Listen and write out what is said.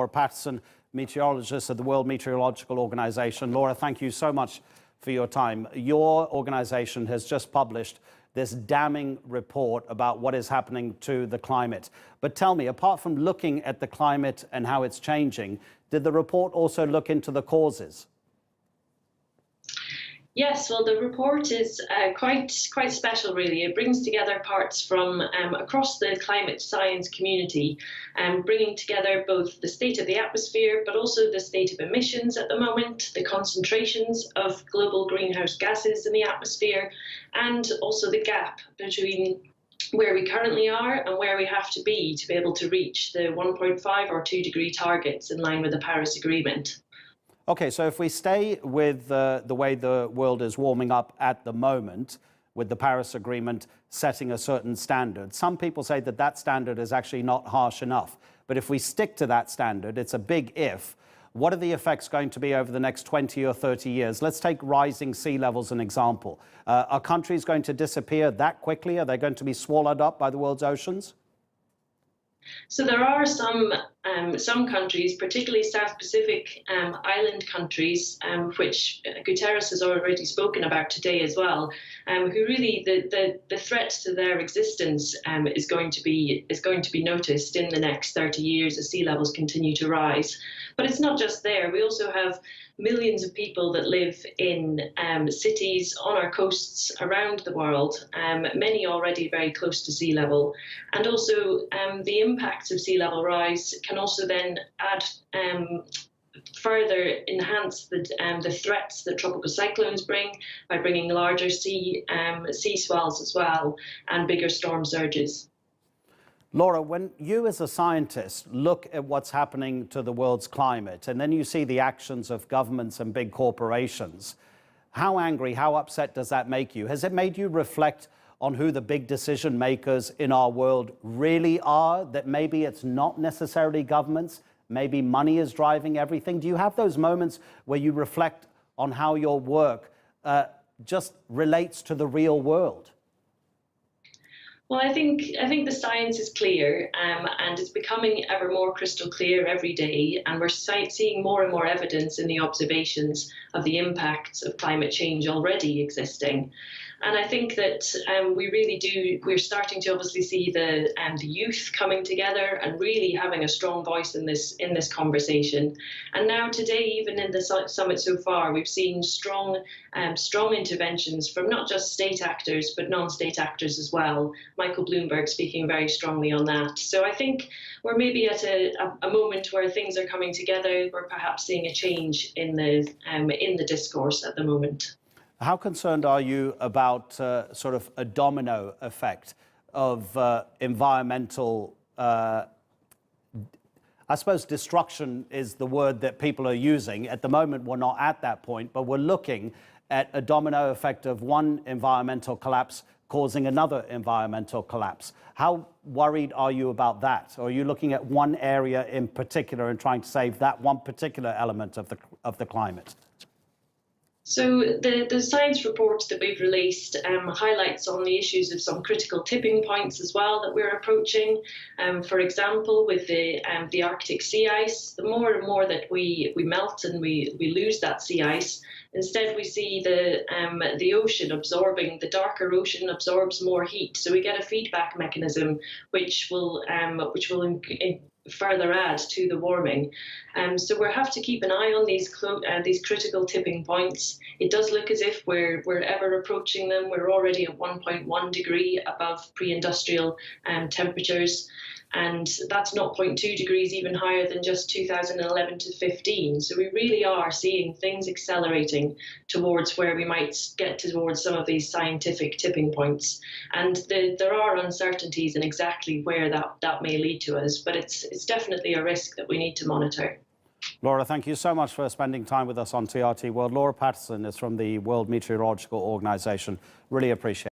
Laura Paterson, meteorologist at the World Meteorological Organization. Laura, thank you so much for your time. Your organization has just published this damning report about what is happening to the climate. But tell me, apart from looking at the climate and how it's changing, did the report also look into the causes? Yes, well, the report is quite special, really. It brings together parts from across the climate science community, bringing together both the state of the atmosphere, but also the state of emissions at the moment, the concentrations of global greenhouse gases in the atmosphere, and also the gap between where we currently are and where we have to be able to reach the 1.5 or 2 degree targets in line with the Paris Agreement. Okay, so if we stay with the way the world is warming up at the moment, with the Paris Agreement setting a certain standard, some people say that that standard is actually not harsh enough. But if we stick to that standard, it's a big if. What are the effects going to be over the next 20 or 30 years? Let's take rising sea levels as an example. Are countries going to disappear that quickly? Are they going to be swallowed up by the world's oceans? So there are some countries, particularly South Pacific island countries, which Guterres has already spoken about today as well, who really the threat to their existence is going to be noticed in the next 30 years as sea levels continue to rise. But it's not just there. We also have millions of people that live in cities on our coasts around the world, many already very close to sea level. And also the impacts of sea level rise can also then add further enhance the threats that tropical cyclones bring by bringing larger sea swells as well and bigger storm surges. Laura, when you as a scientist look at what's happening to the world's climate and then you see the actions of governments and big corporations, how angry, how upset does that make you? Has it made you reflect on who the big decision makers in our world really are, that maybe it's not necessarily governments, maybe money is driving everything? Do you have those moments where you reflect on how your work just relates to the real world? Well, I think the science is clear, and it's becoming ever more crystal clear every day, and we're seeing more and more evidence in the observations of the impacts of climate change already existing. And I think that we're starting to obviously see the youth coming together and really having a strong voice in this conversation. And now today, even in the summit so far, we've seen strong interventions from not just state actors, but non-state actors as well. Michael Bloomberg speaking very strongly on that. So I think we're maybe at a moment where things are coming together. We're perhaps seeing a change in the discourse at the moment. How concerned are you about sort of a domino effect of environmental, I suppose destruction is the word that people are using. At the moment, we're not at that point, but we're looking at a domino effect of one environmental collapse causing another environmental collapse. How worried are you about that? Or are you looking at one area in particular and trying to save that one particular element of the climate? So the science report that we've released highlights on the issues of some critical tipping points as well that we're approaching. For example, with the Arctic sea ice, the more and more that we melt and we lose that sea ice, instead we see the ocean absorbing, the darker ocean absorbs more heat. So we get a feedback mechanism which will further add to the warming. So we have to keep an eye on these critical tipping points. It does look as if we're ever approaching them. We're already at 1.1 degree above pre-industrial temperatures. And that's 0.2 degrees even higher than just 2011 to 15. So we really are seeing things accelerating towards where we might get towards some of these scientific tipping points. And there are uncertainties in exactly where that may lead to us, but it's definitely a risk that we need to monitor. Laura, thank you so much for spending time with us on TRT World. Laura Paterson is from the World Meteorological Organization. Really appreciate it.